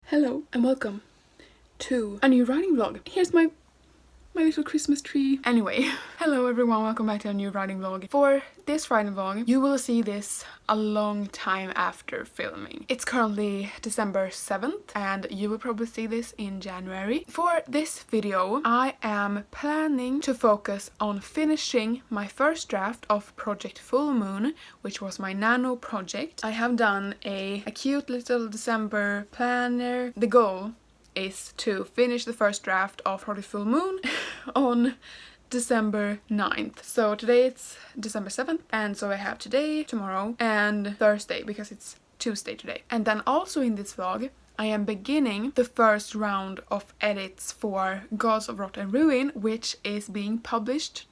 Hello and welcome to a new writing vlog. Here's my little Christmas tree. Anyway, hello everyone, welcome back to a new writing vlog. For this writing vlog, you will see this a long time after filming. It's currently December 7th and you will probably see this in January. For this video, I am planning to focus on finishing my first draft of Project Full Moon, which was my nano project. I have done a cute little December planner. The goal is to finish the first draft of Project Full Moon on December 9th. So today it's December 7th, and so I have today, tomorrow, and Thursday because it's Tuesday today. And then also in this vlog, I am beginning the first round of edits for Gods of Rot and Ruin, which is being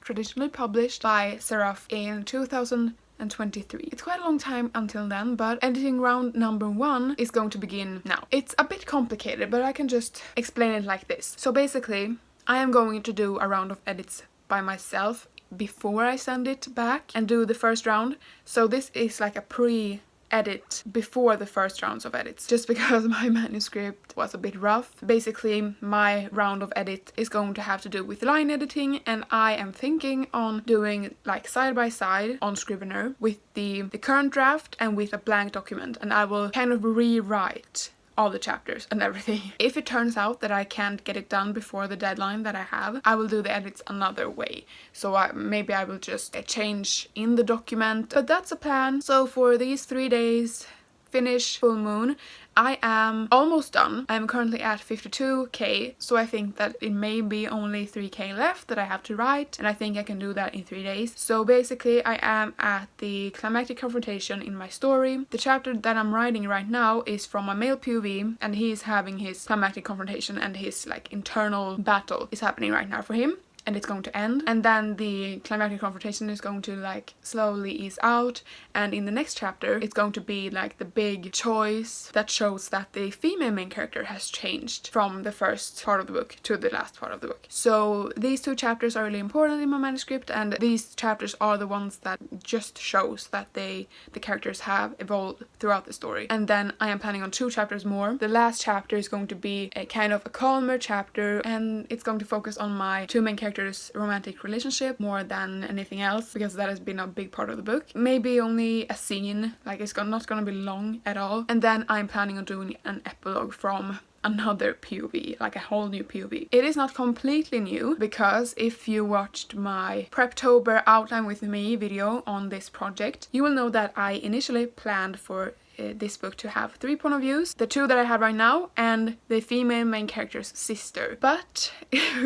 traditionally published by Seraph in 2023. It's quite a long time until then, but editing round number 1 is going to begin now. It's a bit complicated, but I can just explain it like this. So basically, I am going to do a round of edits by myself before I send it back and do the first round. So this is like a pre-edit before the first rounds of edits, just because my manuscript was a bit rough. Basically, my round of edit is going to have to do with line editing, and I am thinking on doing like side by side on Scrivener with the current draft and with a blank document, and I will kind of rewrite all the chapters and everything. If it turns out that I can't get it done before the deadline that I have, I will do the edits another way. So maybe I will just change in the document, but that's a plan. So for these 3 days, finish Full Moon, I am almost done. I am currently at 52k, so I think that it may be only 3k left that I have to write, and I think I can do that in 3 days. So basically I am at the climactic confrontation in my story. The chapter that I'm writing right now is from a male POV, and he is having his climactic confrontation, and his like internal battle is happening right now for him. And it's going to end, and then the climactic confrontation is going to like slowly ease out, and in the next chapter it's going to be like the big choice that shows that the female main character has changed from the first part of the book to the last part of the book. So these 2 chapters are really important in my manuscript, and these chapters are the ones that just shows that the characters have evolved throughout the story. And then I am planning on 2 chapters more. The last chapter is going to be a kind of a calmer chapter, and it's going to focus on my 2 main characters' romantic relationship more than anything else, because that has been a big part of the book. Maybe only a scene, like it's not gonna be long at all. And then I'm planning on doing an epilogue from another POV, like a whole new POV. It is not completely new, because if you watched my Preptober outline with me video on this project, you will know that I initially planned for this book to have 3 point of views, the 2 that I have right now and the female main character's sister. But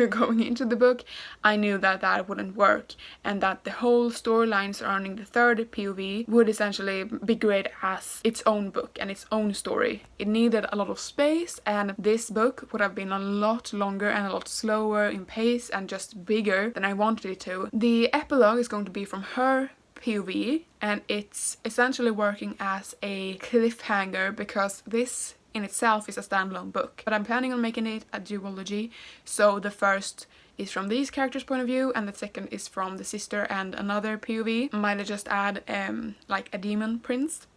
going into the book, I knew that that wouldn't work, and that the whole storyline surrounding the 3rd POV would essentially be great as its own book and its own story. It needed a lot of space, and this book would have been a lot longer and a lot slower in pace and just bigger than I wanted it to. The epilogue is going to be from her POV, and it's essentially working as a cliffhanger, because this in itself is a standalone book, but I'm planning on making it a duology. So the first is from these characters' point of view, and the second is from the sister and another POV. Might just add like a demon prince.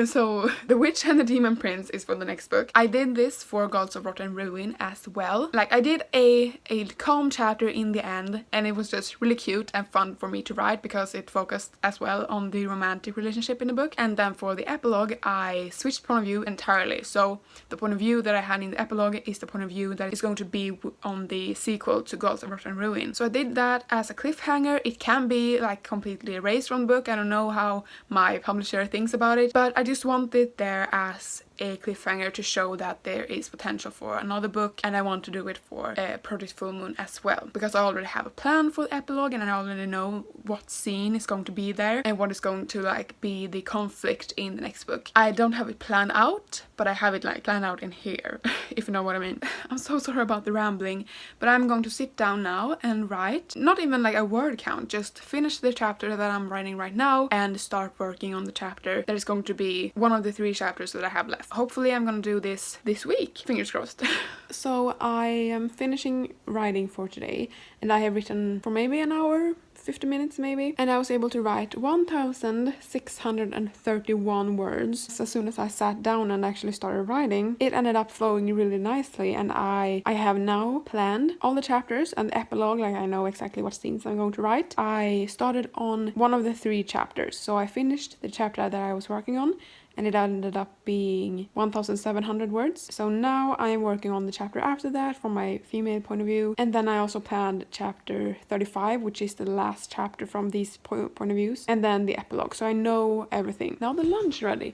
So the witch and the demon prince is for the next book. I did this for Gods of Rot and Ruin as well. Like, I did a calm chapter in the end, and it was just really cute and fun for me to write, because it focused as well on the romantic relationship in the book. And then for the epilogue, I switched point of view entirely. So the point of view that I had in the epilogue is the point of view that is going to be on the sequel to Gods of Rot and Ruin. So I did that as a cliffhanger. It can be like completely erased from the book. I don't know how my publisher thinks about it, but I just want it there as a cliffhanger to show that there is potential for another book, and I want to do it for Project Full Moon as well, because I already have a plan for the epilogue, and I already know what scene is going to be there and what is going to like be the conflict in the next book. I don't have it planned out, but I have it like planned out in here, if you know what I mean. I'm so sorry about the rambling, but I'm going to sit down now and write, not even like a word count, just finish the chapter that I'm writing right now and start working on the chapter that is going to be one of the 3 chapters that I have left. Hopefully I'm gonna do this week, fingers crossed. So I am finishing writing for today, and I have written for maybe an hour, 50 minutes maybe, and I was able to write 1,631 words. So as soon as I sat down and actually started writing, it ended up flowing really nicely, and I have now planned all the chapters and the epilogue, like I know exactly what scenes I'm going to write. I started on one of the 3 chapters, so I finished the chapter that I was working on, and it ended up being 1,700 words. So now I am working on the chapter after that from my female point of view, and then I also planned chapter 35, which is the last chapter from these point of views, and then the epilogue. So I know everything. Now the lunch ready.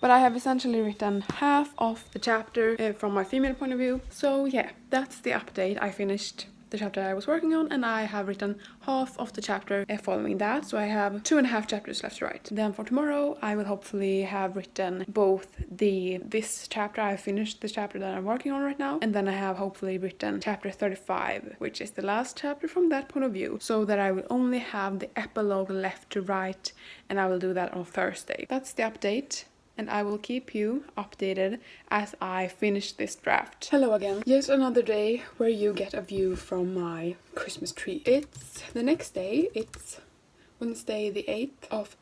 But I have essentially written half of the chapter from my female point of view. So yeah, that's the update. I finished the chapter I was working on, and I have written half of the chapter following that, so I have 2.5 chapters left to write. Then for tomorrow I will hopefully have written both this chapter. I finished the chapter that I'm working on right now, and then I have hopefully written chapter 35, which is the last chapter from that point of view, so that I will only have the epilogue left to write, and I will do that on Thursday. That's the update, and I will keep you updated as I finish this draft. Hello again. Yet another day where you get a view from my Christmas tree. It's the next day. It's Wednesday the 8th of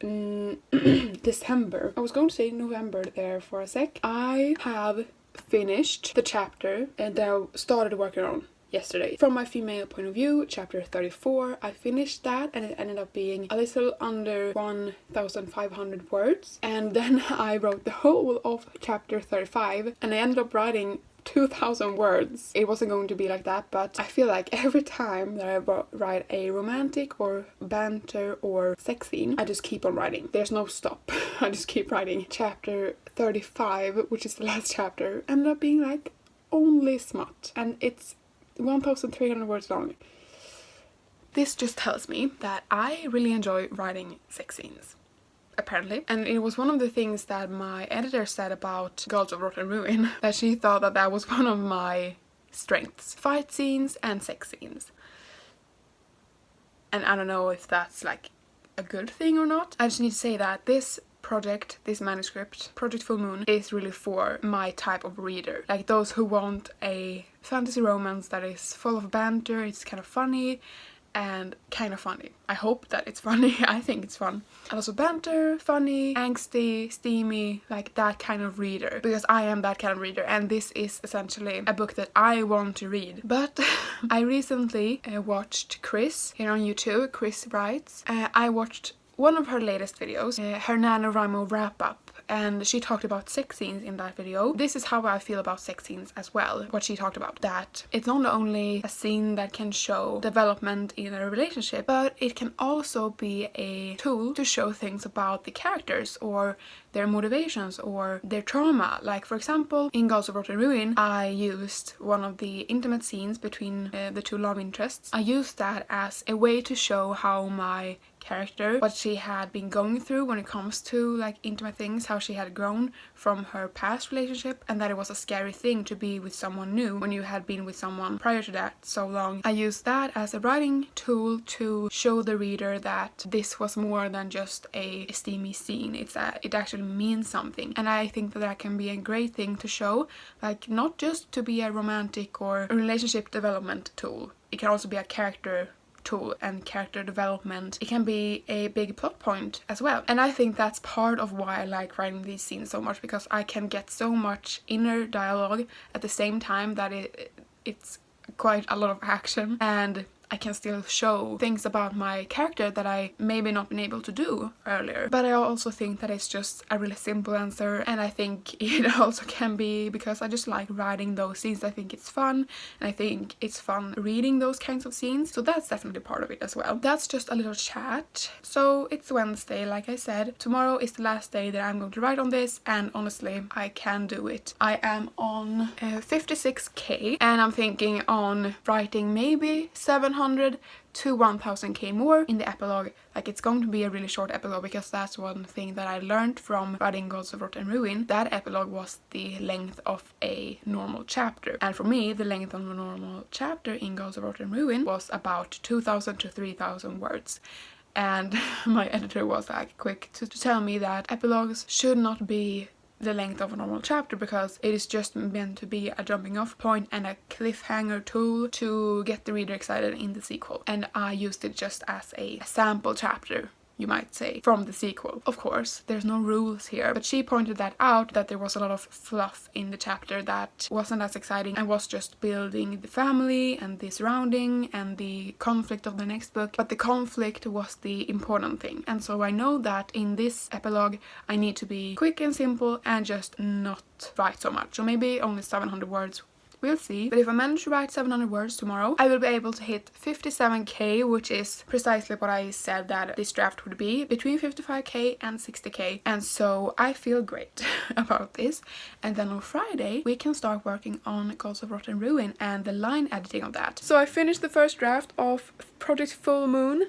December. I was going to say November there for a sec. I have finished the chapter and I started working on yesterday. From my female point of view, chapter 34, I finished that, and it ended up being a little under 1,500 words. And then I wrote the whole of chapter 35, and I ended up writing 2,000 words. It wasn't going to be like that, but I feel like every time that I write a romantic or banter or sex scene, I just keep on writing. There's no stop. I just keep writing. Chapter 35, which is the last chapter, ended up being like only smut, and it's 1,300 words long. This just tells me that I really enjoy writing sex scenes, apparently. And it was one of the things that my editor said about Girls of Rotten Ruin, that she thought that that was one of my strengths. Fight scenes and sex scenes. And I don't know if that's like a good thing or not. I just need to say that this project, this manuscript, Project Full Moon, is really for my type of reader. Like those who want a fantasy romance that is full of banter, it's kind of funny, and kind of funny. I hope that it's funny. I think it's fun. And also banter, funny, angsty, steamy, like that kind of reader. Because I am that kind of reader, and this is essentially a book that I want to read. But I recently watched Chris here on YouTube. Chris writes. I watched one of her latest videos, her NaNoWriMo wrap-up, and she talked about sex scenes in that video. This is how I feel about sex scenes as well, what she talked about. That it's not only a scene that can show development in a relationship, but it can also be a tool to show things about the characters or their motivations or their trauma. Like for example, in Girls of Rotten Ruin, I used one of the intimate scenes between the two love interests. I used that as a way to show how my character, what she had been going through when it comes to like intimate things, how she had grown from her past relationship, and that it was a scary thing to be with someone new when you had been with someone prior to that so long. I used that as a writing tool to show the reader that this was more than just a steamy scene. It actually means something, and I think that that can be a great thing to show, like not just to be a romantic or a relationship development tool. It can also be a character tool and character development. It can be a big plot point as well, and I think that's part of why I like writing these scenes so much, because I can get so much inner dialogue at the same time that it's quite a lot of action, and I can still show things about my character that I maybe not been able to do earlier. But I also think that it's just a really simple answer, and I think it also can be because I just like writing those scenes. I think it's fun, and I think it's fun reading those kinds of scenes, so that's definitely part of it as well. That's just a little chat. So it's Wednesday, like I said. Tomorrow is the last day that I'm going to write on this, and honestly, I can do it. I am on 56k, and I'm thinking on writing maybe 700 to 1000k more in the epilogue. Like it's going to be a really short epilogue, because that's one thing that I learned from writing Girls of Rotten Ruin. That epilogue was the length of a normal chapter, and for me the length of a normal chapter in Girls of Rotten Ruin was about 2,000 to 3,000 words. And my editor was like quick to tell me that epilogues should not be the length of a normal chapter because it is just meant to be a jumping off point and a cliffhanger tool to get the reader excited in the sequel. And I used it just as a sample chapter, you might say, from the sequel. Of course, there's no rules here, but she pointed that out, that there was a lot of fluff in the chapter that wasn't as exciting and was just building the family and the surrounding and the conflict of the next book, but the conflict was the important thing. And so I know that in this epilogue I need to be quick and simple and just not write so much. So maybe only 700 words. We'll see. But if I manage to write 700 words tomorrow, I will be able to hit 57k, which is precisely what I said that this draft would be, between 55k and 60k. And so I feel great about this. And then on Friday, we can start working on Gods of Rot and Ruin and the line editing of that. So I finished the first draft of Project Full Moon.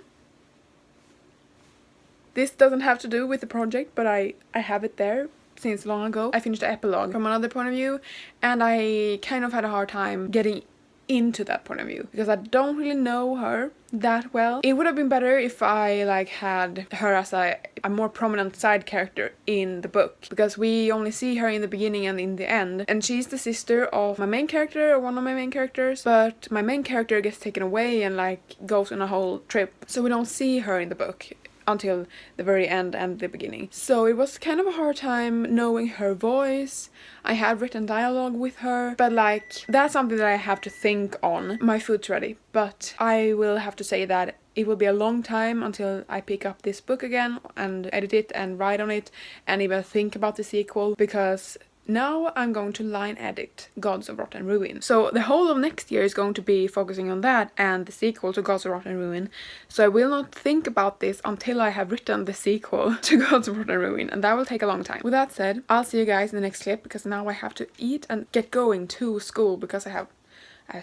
This doesn't have to do with the project, but I have it there since long ago. I finished the epilogue from another point of view, and I kind of had a hard time getting into that point of view because I don't really know her that well. It would have been better if I like had her as a more prominent side character in the book, because we only see her in the beginning and in the end, and she's the sister of my main character, or one of my main characters, but my main character gets taken away and like goes on a whole trip, so we don't see her in the book until the very end and the beginning. So it was kind of a hard time knowing her voice. I had written dialogue with her, but like that's something that I have to think on. My food's ready, but I will have to say that it will be a long time until I pick up this book again and edit it and write on it and even think about the sequel, because now I'm going to line edit Gods of Rot and Ruin. So the whole of next year is going to be focusing on that and the sequel to Gods of Rot and Ruin. So I will not think about this until I have written the sequel to Gods of Rot and Ruin, and that will take a long time. With that said, I'll see you guys in the next clip, because now I have to eat and get going to school because I have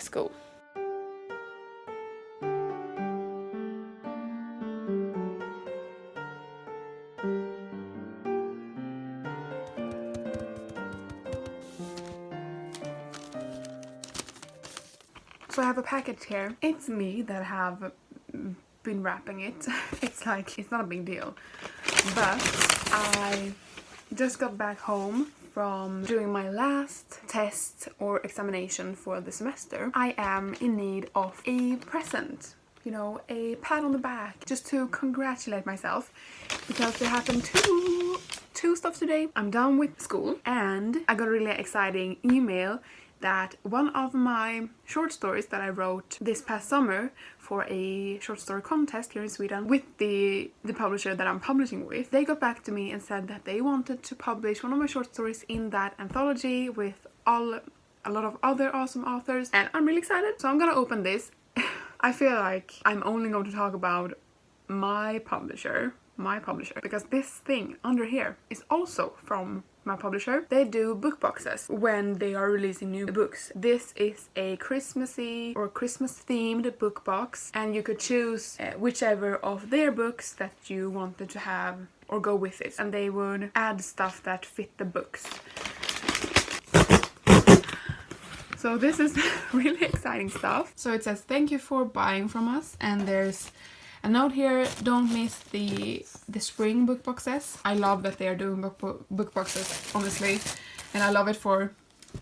school. So I have a package here. It's me that have been wrapping it. It's like, it's not a big deal. But I just got back home from doing my last test or examination for the semester. I am in need of a present. You know, a pat on the back, just to congratulate myself, because there happened two stuff today. I'm done with school, and I got a really exciting email that one of my short stories that I wrote this past summer for a short story contest here in Sweden with the publisher that I'm publishing with, they got back to me and said that they wanted to publish one of my short stories in that anthology with a lot of other awesome authors, and I'm really excited. So I'm gonna open this. I feel like I'm only going to talk about my publisher, because this thing under here is also from my publisher. They do book boxes when they are releasing new books. This is a Christmassy or Christmas themed book box, and you could choose whichever of their books that you wanted to have or go with it, and they would add stuff that fit the books. So this is really exciting stuff. So it says, thank you for buying from us, and there's a note here, don't miss the spring book boxes. I love that they are doing book boxes, honestly, and I love it for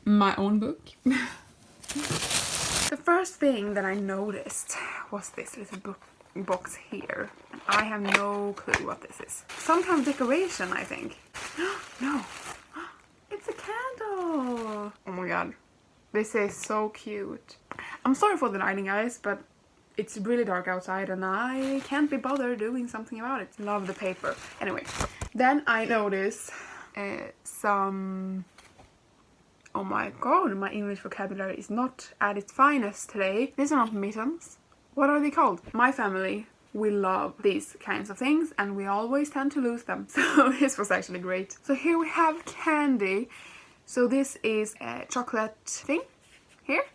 my own book. The first thing that I noticed was this little book box here. I have no clue what this is. Some kind of decoration, I think. No, it's a candle. Oh my god, this is so cute. I'm sorry for the lighting, guys, but it's really dark outside and I can't be bothered doing something about it. Love the paper. Anyway, then I notice some... Oh my god, my English vocabulary is not at its finest today. These are not mittens. What are they called? My family, we love these kinds of things and we always tend to lose them. So this was actually great. So here we have candy. So this is a chocolate thing here.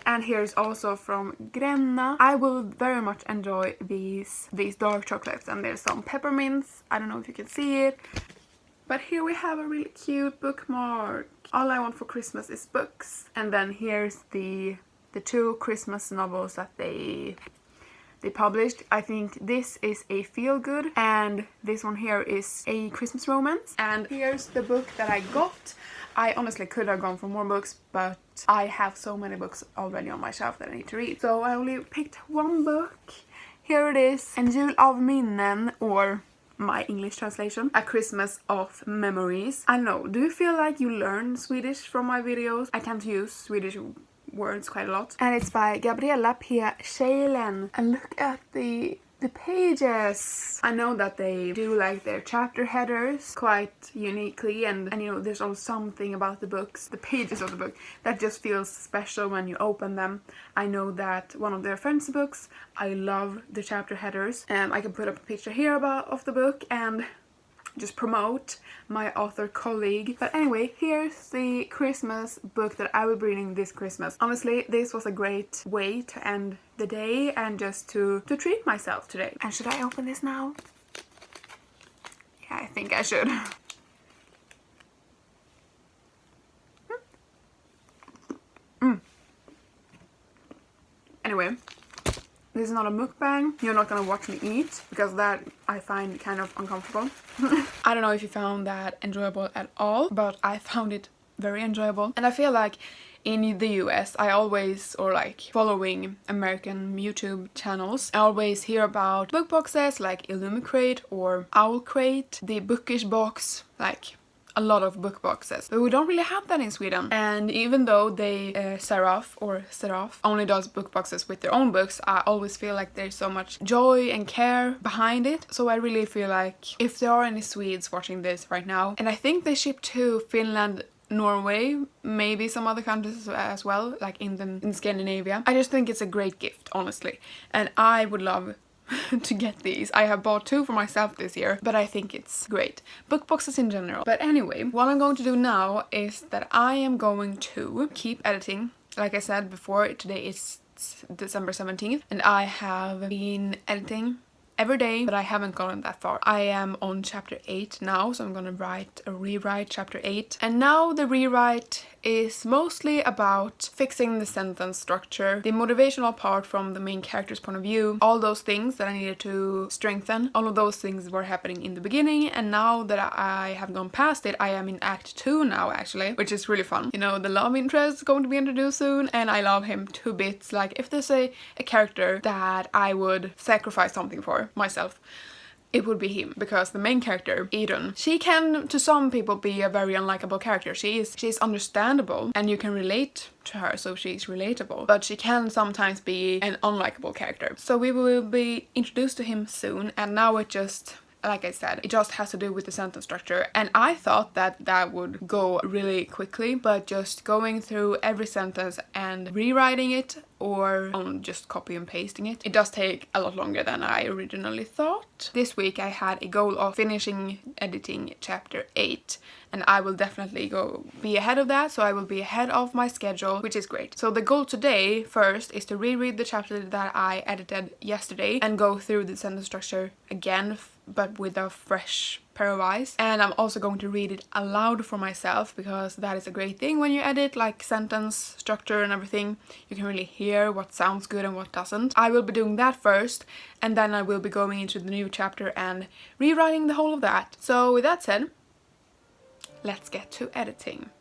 And here's also from Gränna. I will very much enjoy these dark chocolates, and there's some peppermints. I don't know if you can see it. But here we have a really cute bookmark. All I want for Christmas is books. And then here's the two Christmas novels that they they published. I think this is a feel-good and this one here is a Christmas romance. And here's the book that I got. I honestly could have gone for more books, but I have so many books already on my shelf that I need to read. So I only picked one book. Here it is, En jul av minnen, or my English translation, A Christmas of Memories. I don't know, do you feel like you learn Swedish from my videos? I tend to use Swedish words quite a lot. And it's by Gabriella P. Schalen. And look at the pages. I know that they do like their chapter headers quite uniquely, and you know, there's also something about the books, the pages of the book, that just feels special when you open them. I know that one of their friends' books, I love the chapter headers. I can put up a picture here of the book and just promote my author colleague. But anyway, here's the Christmas book that I will be reading this Christmas. Honestly, this was a great way to end the day and just to treat myself today. And should I open this now? Yeah, I think I should. Anyway, this is not a mukbang. You're not gonna watch me eat, because that I find kind of uncomfortable. I don't know if you found that enjoyable at all, but I found it very enjoyable. And I feel like in the US, I always, or like following American YouTube channels, I always hear about book boxes like Illumicrate or Owlcrate, the Bookish box, like a lot of book boxes, but we don't really have that in Sweden. And even though they Seraph only does book boxes with their own books, I always feel like there's so much joy and care behind it. So I really feel like if there are any Swedes watching this right now, and I think they ship to Finland, Norway, maybe some other countries as well, like in Scandinavia, I just think it's a great gift, honestly, and I would love to get these. I have bought 2 for myself this year, but I think it's great. Book boxes in general. But anyway, what I'm going to do now is that I am going to keep editing. Like I said before, today is December 17th, and I have been editing every day, but I haven't gotten that far. I am on chapter 8 now, so I'm gonna rewrite chapter 8. And now the rewrite is mostly about fixing the sentence structure, the motivational part from the main character's point of view, all those things that I needed to strengthen. All of those things were happening in the beginning, and now that I have gone past it, I am in Act 2 now, actually, which is really fun. You know, the love interest is going to be introduced soon, and I love him to bits. Like, if there's a character that I would sacrifice something for myself, it would be him, because the main character, Eden, she can to some people be a very unlikable character. She's understandable and you can relate to her, so she's relatable, but she can sometimes be an unlikable character. So we will be introduced to him soon, and now it just, like I said, it just has to do with the sentence structure, and I thought that would go really quickly, but just going through every sentence and rewriting it or just copy and pasting it, it does take a lot longer than I originally thought. This week I had a goal of finishing editing chapter 8, and I will definitely be ahead of that, so I will be ahead of my schedule, which is great. So the goal today first is to reread the chapter that I edited yesterday and go through the sentence structure again, but with a fresh pair of eyes. And I'm also going to read it aloud for myself, because that is a great thing when you edit, like sentence structure and everything. You can really hear what sounds good and what doesn't. I will be doing that first, and then I will be going into the new chapter and rewriting the whole of that. So with that said, let's get to editing.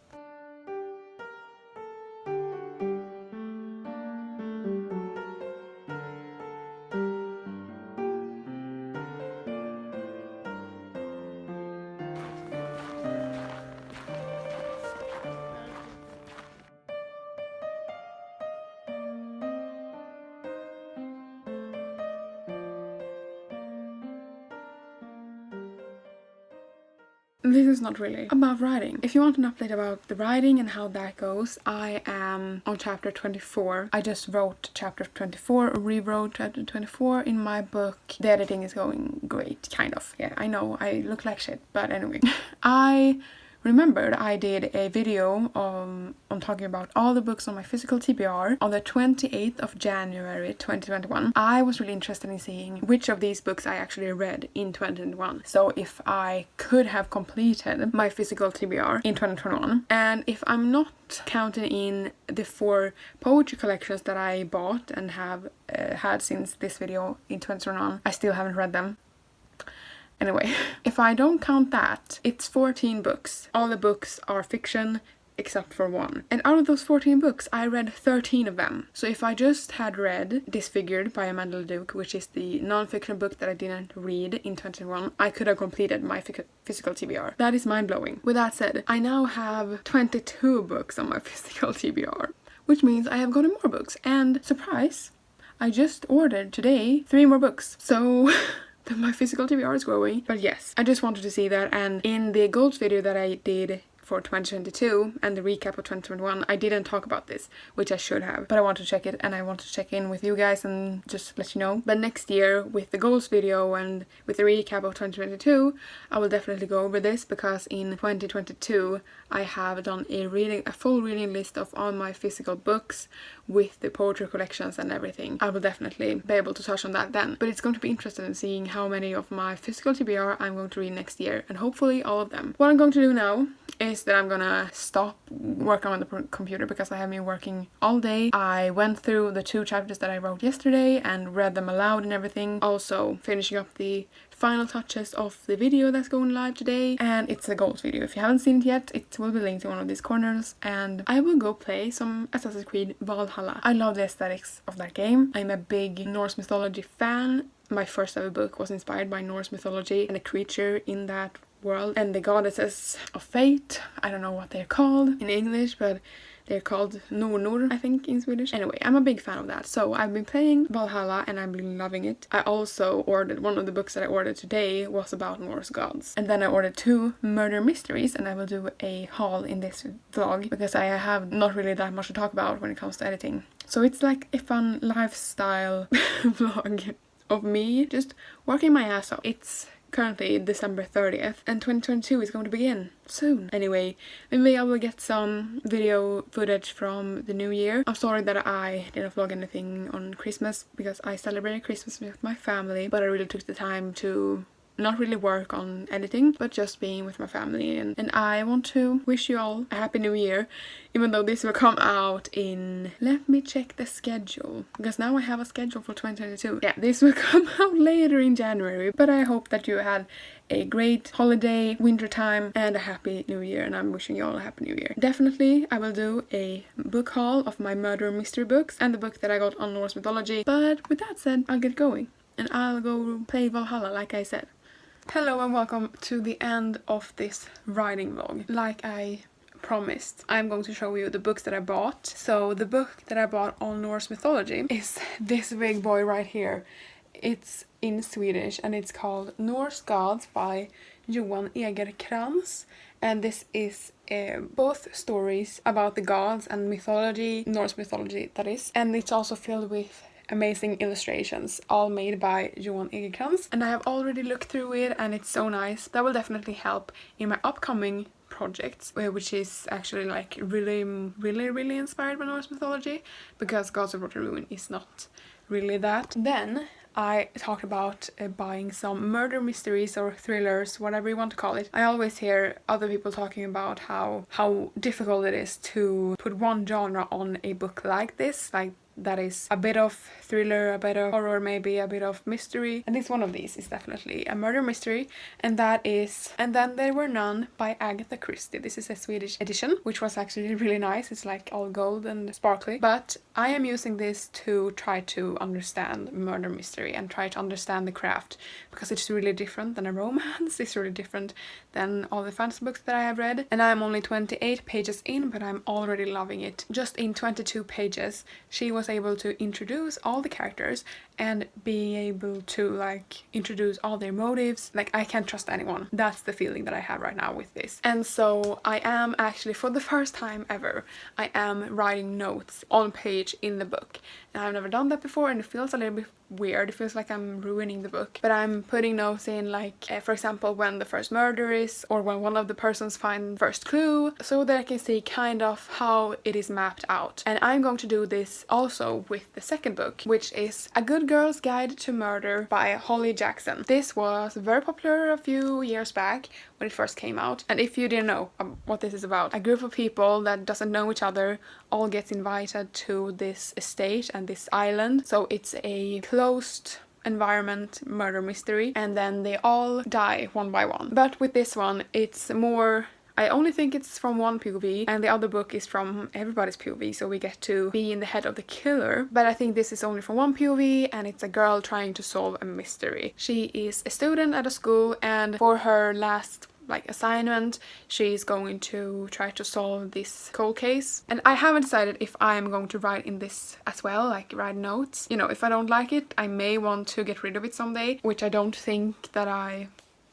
This is not really about writing. If you want an update about the writing and how that goes, I am on chapter 24. I just wrote chapter 24, or rewrote chapter 24 in my book. The editing is going great, kind of. Yeah, I know, I look like shit, but anyway. I remembered, I did a video on talking about all the books on my physical TBR on the 28th of January 2021. I was really interested in seeing which of these books I actually read in 2021. So if I could have completed my physical TBR in 2021, and if I'm not counting in the 4 poetry collections that I bought and have had since this video in 2021, I still haven't read them. Anyway, if I don't count that, it's 14 books. All the books are fiction except for 1. And out of those 14 books, I read 13 of them. So if I just had read Disfigured by Amanda Leduc, which is the non-fiction book that I didn't read in 2021, I could have completed my physical TBR. That is mind-blowing. With that said, I now have 22 books on my physical TBR, which means I have gotten more books. And surprise, I just ordered today 3 more books. So my physical TBR is growing. But yes, I just wanted to see that. And in the goals video that I did for 2022 and the recap of 2021, I didn't talk about this, which I should have, but I want to check it, and I want to check in with you guys and just let you know. But next year, with the goals video and with the recap of 2022, I will definitely go over this, because in 2022 I have done a full reading list of all my physical books with the poetry collections and everything. I will definitely be able to touch on that then. But it's going to be interesting in seeing how many of my physical TBR I'm going to read next year, and hopefully all of them. What I'm going to do now is that I'm gonna stop working on the computer, because I have been working all day. I went through the 2 chapters that I wrote yesterday and read them aloud and everything. Also finishing up the final touches of the video that's going live today, and it's a goals video. If you haven't seen it yet, it will be linked in one of these corners, and I will go play some Assassin's Creed Valhalla. I love the aesthetics of that game. I'm a big Norse mythology fan. My first ever book was inspired by Norse mythology and a creature in that world, and the goddesses of fate. I don't know what they're called in English, but they're called Nornor, I think, in Swedish. Anyway, I'm a big fan of that. So I've been playing Valhalla and I've been loving it. I also ordered, one of the books that I ordered today was about Norse gods. And then I ordered 2 murder mysteries, and I will do a haul in this vlog, because I have not really that much to talk about when it comes to editing. So it's like a fun lifestyle vlog of me just working my ass off. It's currently December 30th, and 2022 is going to begin soon. Anyway, maybe I will get some video footage from the new year. I'm sorry that I didn't vlog anything on Christmas, because I celebrated Christmas with my family, but I really took the time to not really work on editing, but just being with my family. And I want to wish you all a happy new year, even though this will come out in, let me check the schedule, because now I have a schedule for 2022. Yeah, this will come out later in January, but I hope that you had a great holiday, winter time, and a happy new year, and I'm wishing you all a happy new year. Definitely I will do a book haul of my murder mystery books and the book that I got on Norse mythology. But with that said, I'll get going and I'll go play Valhalla, like I said. Hello and welcome to the end of this writing vlog. Like I promised, I'm going to show you the books that I bought. So the book that I bought on Norse mythology is this big boy right here. It's in Swedish and it's called Norse Gods by Nea.andherbooks. And this is both stories about the gods and mythology, Norse mythology that is. And it's also filled with amazing illustrations, all made by Nea.andherbooks, and I have already looked through it and it's so nice. That will definitely help in my upcoming projects, which is actually like really inspired by Norse mythology, because Gods of Waterloo is not really that. Then I talked about buying some murder mysteries or thrillers, whatever you want to call it. I always hear other people talking about how difficult it is to put one genre on a book like this, like that is a bit of thriller, a bit of horror, maybe a bit of mystery. And this one of these is definitely a murder mystery, and that is And Then There Were None by Agatha Christie. This is a Swedish edition, which was actually really nice. It's like all gold and sparkly. But I am using this to try to understand murder mystery and try to understand the craft, because it's really different than a romance. It's really different than all the fantasy books that I have read. And I'm only 28 pages in, but I'm already loving it. Just in 22 pages, she was was able to introduce all the characters and being able to like introduce all their motives, like I can't trust anyone. That's the feeling that I have right now with this. And so I am actually, for the first time ever, I am writing notes on page in the book. And I've never done that before, and it feels a little bit weird. It feels like I'm ruining the book, but I'm putting notes in, like for example when the first murder is, or when one of the persons find first clue, so that I can see kind of how it is mapped out. And I'm going to do this also with the second book, which is A Good Girl's Guide to Murder by Holly Jackson. This was very popular a few years back when it first came out, and if you didn't know what this is about, a group of people that doesn't know each other all gets invited to this estate and this island. So it's a closed environment murder mystery, and then they all die one by one. But with this one, it's more, I only think it's from one POV, and the other book is from everybody's POV, so we get to be in the head of the killer. But I think this is only from one POV, and it's a girl trying to solve a mystery. She is a student at a school, and for her last assignment, she's going to try to solve this cold case. And I haven't decided if I'm going to write in this as well, like write notes. You know, if I don't like it, I may want to get rid of it someday, which I don't think that I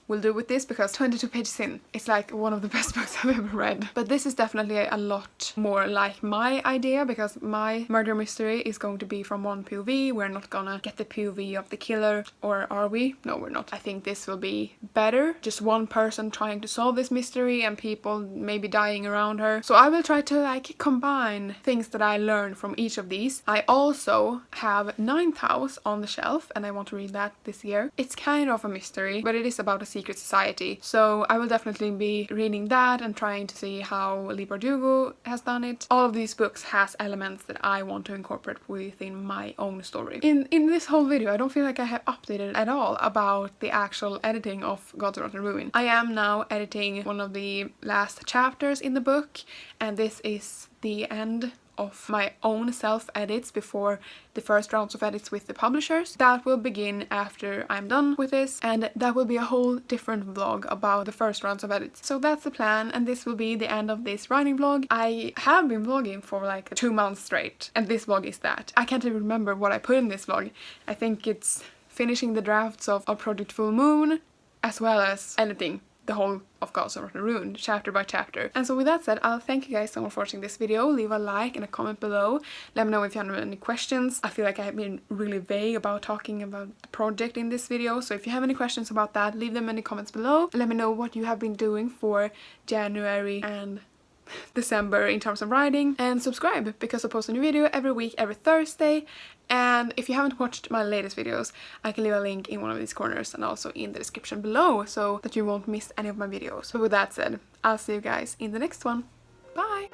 will do with this, because 22 pages in, it's like one of the best books I've ever read. But this is definitely a lot more like my idea, because my murder mystery is going to be from one POV. We're not gonna get the POV of the killer, or are we? No, we're not. I think this will be better, just one person trying to solve this mystery and people maybe dying around her. So I will try to like combine things that I learned from each of these. I also have Ninth House on the shelf, and I want to read that this year. It's kind of a mystery, but it is about a secret society, so I will definitely be reading that and trying to see how Lee Bardugo has done it. All of these books has elements that I want to incorporate within my own story. In this whole video, I don't feel like I have updated at all about the actual editing of Gods of Rotten Ruin. I am now editing one of the last chapters in the book, and this is the end of my own self-edits before the first rounds of edits with the publishers. That will begin after I'm done with this, and that will be a whole different vlog about the first rounds of edits. So that's the plan, and this will be the end of this writing vlog. I have been vlogging for like 2 months straight, and this vlog is that. I can't even remember what I put in this vlog. I think it's finishing the drafts of Project Full Moon, as well as editing the whole of Gods of Rotten Ruin, chapter by chapter. And so with that said, I'll thank you guys so much for watching this video. Leave a like and a comment below. Let me know if you have any questions. I feel like I have been really vague about talking about the project in this video, so if you have any questions about that, leave them in the comments below. Let me know what you have been doing for January and December in terms of writing, and subscribe, because I post a new video every week, every Thursday. And if you haven't watched my latest videos, I can leave a link in one of these corners and also in the description below, so that you won't miss any of my videos. But with that said, I'll see you guys in the next one. Bye!